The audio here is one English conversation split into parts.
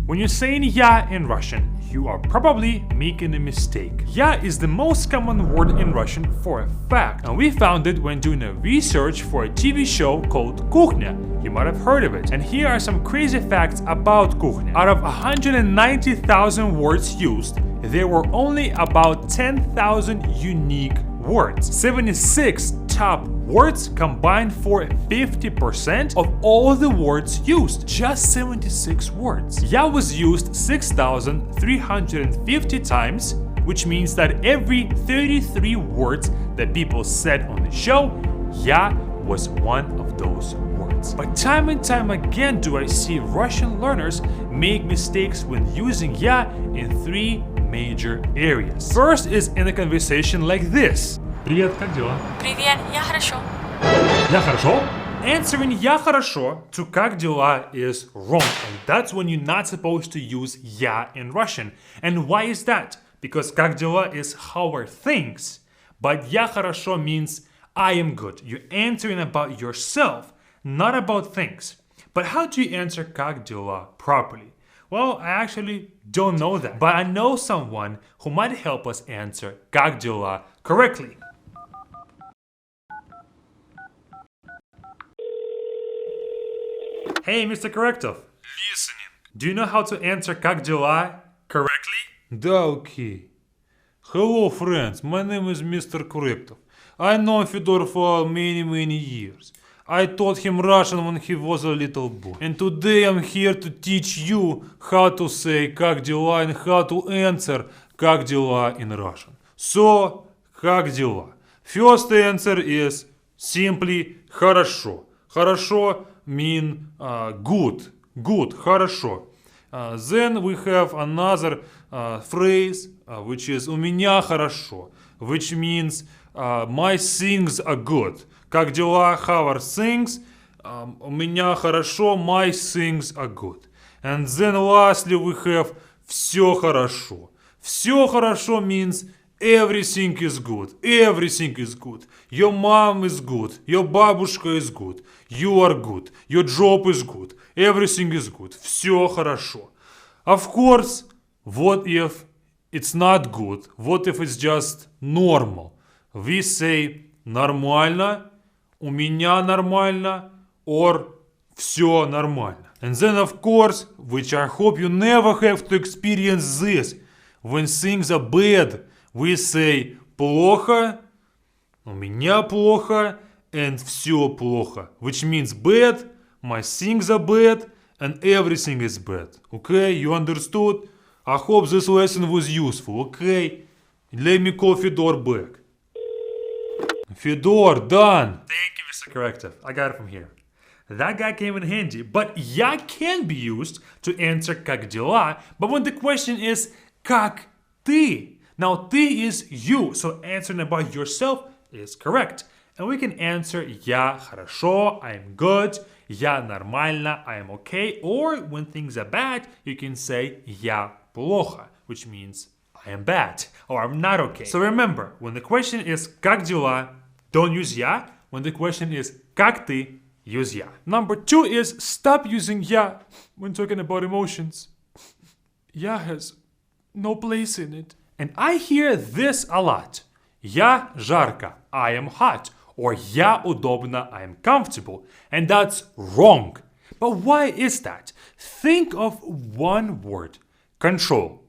When you're saying "я" in Russian, you are probably making a mistake. "Я" is the most common word in Russian for a fact, and we found it when doing a research for a TV show called Kukhnya. You might have heard of it. And here are some crazy facts about Kukhnya. Out of 190,000 words used, there were only about 10,000 unique words. 76 top words combined for 50% of all the words used. Just 76 words. "Я" was used 6,350 times, which means that every 33 words that people said on the show, "я" was one of those words. But time and time again do I see Russian learners make mistakes when using "я" in three major areas. First is in a conversation like this. Привет, как дела? Привет, я хорошо. Я хорошо? Answering "я хорошо" to "как дела" is wrong, and that's when you're not supposed to use "я" in Russian. And why is that? Because "как дела" is "how are things", but "я хорошо" means I am good. You're answering about yourself, not about things. But how do you answer "как дела" properly? Well, I actually don't know that, but I know someone who might help us answer "как дела" correctly. Hey, Mr. Correctov. Listening. Do you know how to answer "как дела" correctly? Да, okay. Hello, friends. My name is Mr. Correctov. I know Fedor for many years. I taught him Russian when he was a little boy. And today I'm here to teach you how to say как дела and how to answer как дела in Russian. So, как дела? First answer is simply хорошо. Хорошо mean good. Good, хорошо. Then we have another phrase which is у меня хорошо, which means my things are good. Как дела? How are things? У меня хорошо, my things are good. And then lastly we have все хорошо. Все хорошо means everything is good. Everything is good. Your mom is good. Your бабушка is good. You are good. Your job is good. Everything is good. Все хорошо. Of course, what if it's not good? What if it's just normal? We say нормально, у меня нормально, or все нормально. And then of course, which I hope you never have to experience this, when things are bad, we say плохо, у меня плохо, and все плохо. Which means bad, my things are bad, and everything is bad. Okay, you understood? I hope this lesson was useful, okay? Let me call Fedor back. Fedor, done. Thank you, Mr. Corrective. I got it from here. That guy came in handy, but "я" can be used to answer "как дела", but when the question is "как ты", now "ты" is you, so answering about yourself is correct. And we can answer "я хорошо", I am good, "я нормально", I am okay, or when things are bad, you can say "я плохо", which means I am bad or I'm not okay. So remember, when the question is "как дела", don't use "я. When the question is "как ты", use "я. Number 2 is stop using "я" when talking about emotions. "Я" has no place in it. And I hear this a lot. "Я жарко", I am hot. Or "я удобно", I am comfortable. And that's wrong. But why is that? Think of one word. Control.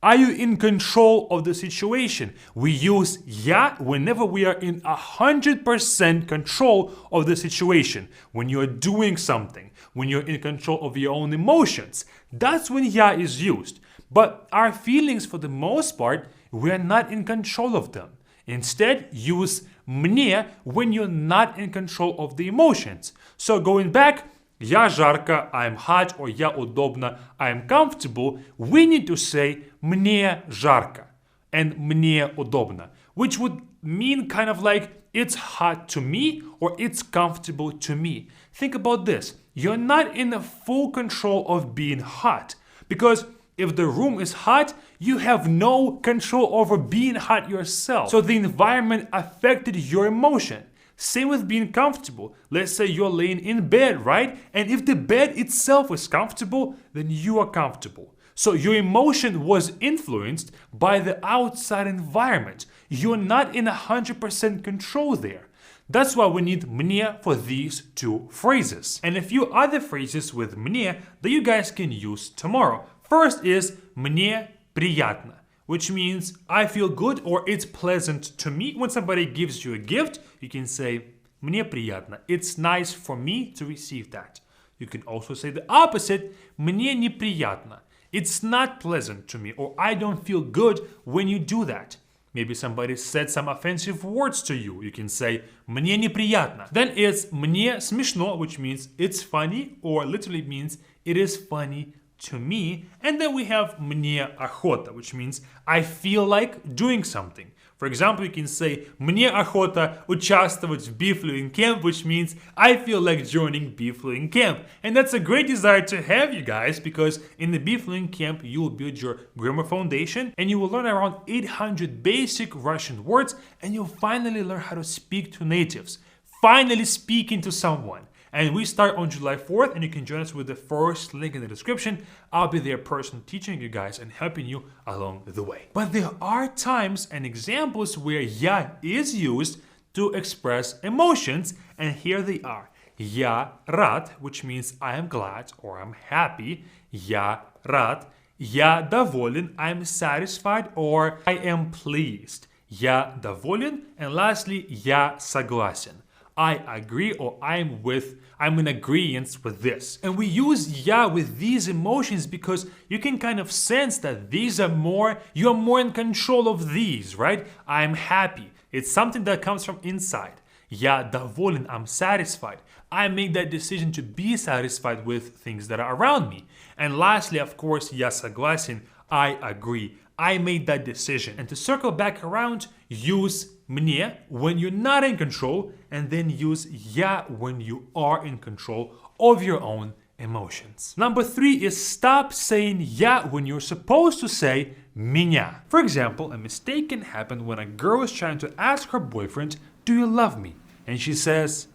Are you in control of the situation? We use "я" whenever we are in 100% control of the situation. When you're doing something, when you're in control of your own emotions, that's when "я" is used. But our feelings, for the most part, we are not in control of them. Instead, use "мне" when you're not in control of the emotions. So going back, "я жарко", I'm hot, or "я удобно", I'm comfortable, we need to say "мне жарко" and "мне удобно", which would mean kind of like it's hot to me or it's comfortable to me. Think about this. You're not in the full control of being hot, because if the room is hot, you have no control over being hot yourself. So the environment affected your emotion. Same with being comfortable. Let's say you're laying in bed, right? And if the bed itself is comfortable, then you are comfortable. So your emotion was influenced by the outside environment. You're not in 100% control there. That's why we need мне for these two phrases. And a few other phrases with мне that you guys can use tomorrow. First is мне приятно, which means I feel good or it's pleasant to me. When somebody gives you a gift, you can say мне приятно. It's nice for me to receive that. You can also say the opposite, мне неприятно. It's not pleasant to me or I don't feel good when you do that. Maybe somebody said some offensive words to you. You can say мне неприятно. Then it's мне смешно, which means it's funny or literally means it is funny to me. And then we have мне охота, which means I feel like doing something. For example, you can say мне охота участвовать в Beefluing Camp, which means I feel like joining Beefluing Camp. And that's a great desire to have, you guys, because in the Beefluing Camp, you will build your grammar foundation and you will learn around 800 basic Russian words and you'll finally learn how to speak to natives. Finally speaking to someone. And we start on July 4th, and you can join us with the first link in the description. I'll be there personally teaching you guys and helping you along the way. But there are times and examples where я is used to express emotions, and here they are. Я рад, which means I am glad or I'm happy. Я рад. Я доволен, I'm satisfied or I am pleased. Я доволен. And lastly, я согласен. I agree or I'm in agreement with this. And we use ya with these emotions because you can kind of sense that you're more in control of these, right? I'm happy. It's something that comes from inside. Я доволен, I'm satisfied. I make that decision to be satisfied with things that are around me. And lastly, of course, я согласен, I agree. I made that decision. And to circle back around, use мне when you're not in control, and then use я when you are in control of your own emotions. Number 3 is stop saying я when you're supposed to say меня. For example, a mistake can happen when a girl is trying to ask her boyfriend, do you love me? And she says,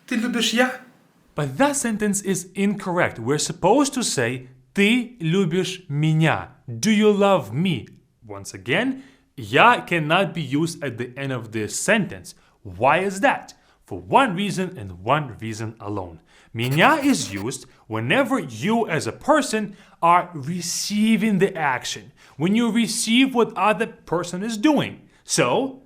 Ты любишь я? But that sentence is incorrect. We're supposed to say ты любишь меня. Do you love me? Once again, я cannot be used at the end of this sentence. Why is that? For one reason and one reason alone. Меня is used whenever you as a person are receiving the action. When you receive what other person is doing. So,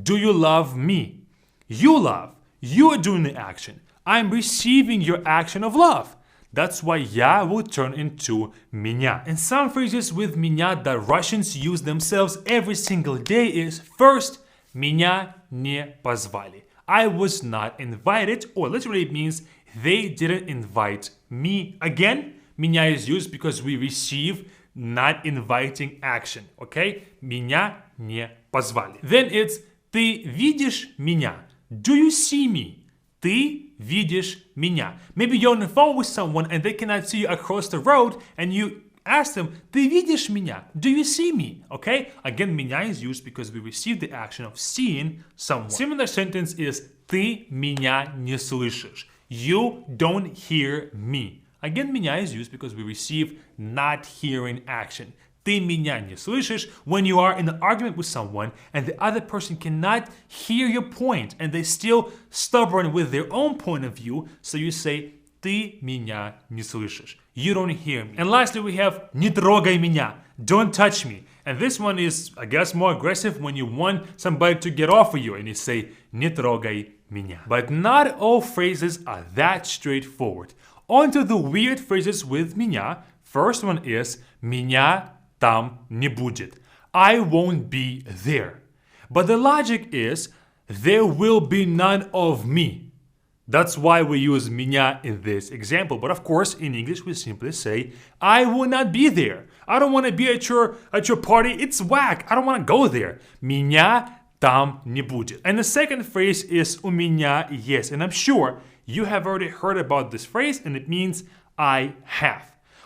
do you love me? You love. You are doing the action. I'm receiving your action of love. That's why я will turn into меня. And some phrases with меня that Russians use themselves every single day is first, меня не позвали. I was not invited, or literally it means they didn't invite me. Again, меня is used because we receive not inviting action. Okay? Меня не позвали. Then it's ты видишь меня? Do you see me? Ты видишь меня. Maybe you're on the phone with someone and they cannot see you across the road and you ask them, ты видишь меня? Do you see me? Okay? Again, меня is used because we receive the action of seeing someone. Similar sentence is ты меня не слышишь. You don't hear me. Again, меня is used because we receive not hearing action. Ты меня не слышишь when you are in an argument with someone and the other person cannot hear your point and they're still stubborn with their own point of view, so you say ты меня не слышишь. You don't hear me. And lastly, we have не трогай меня. Don't touch me. And this one is, I guess, more aggressive when you want somebody to get off of you and you say не трогай меня. But not all phrases are that straightforward. On to the weird phrases with меня. First one is меня там не будет. I won't be there. But the logic is there will be none of me. That's why we use меня in this example. But of course, in English, we simply say, I will not be there. I don't want to be at your party. It's whack. I don't want to go there. Меня там не будет. And the second phrase is у меня есть. And I'm sure you have already heard about this phrase, and it means I have.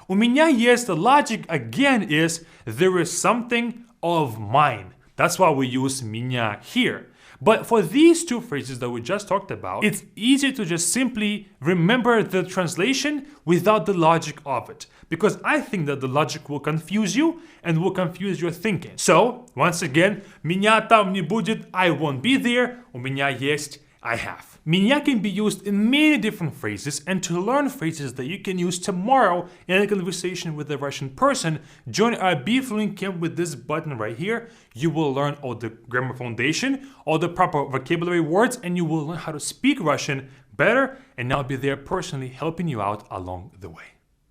У меня есть, the logic again is there is something of mine. That's why we use меня here. But for these two phrases that we just talked about, it's easier to just simply remember the translation without the logic of it. Because I think that the logic will confuse you and will confuse your thinking. So, once again, меня там не будет, I won't be there, у меня есть, I have. Меня can be used in many different phrases, and to learn phrases that you can use tomorrow in a conversation with a Russian person, join our Be Fluent Camp with this button right here. You will learn all the grammar foundation, all the proper vocabulary words, and you will learn how to speak Russian better, and I'll be there personally helping you out along the way.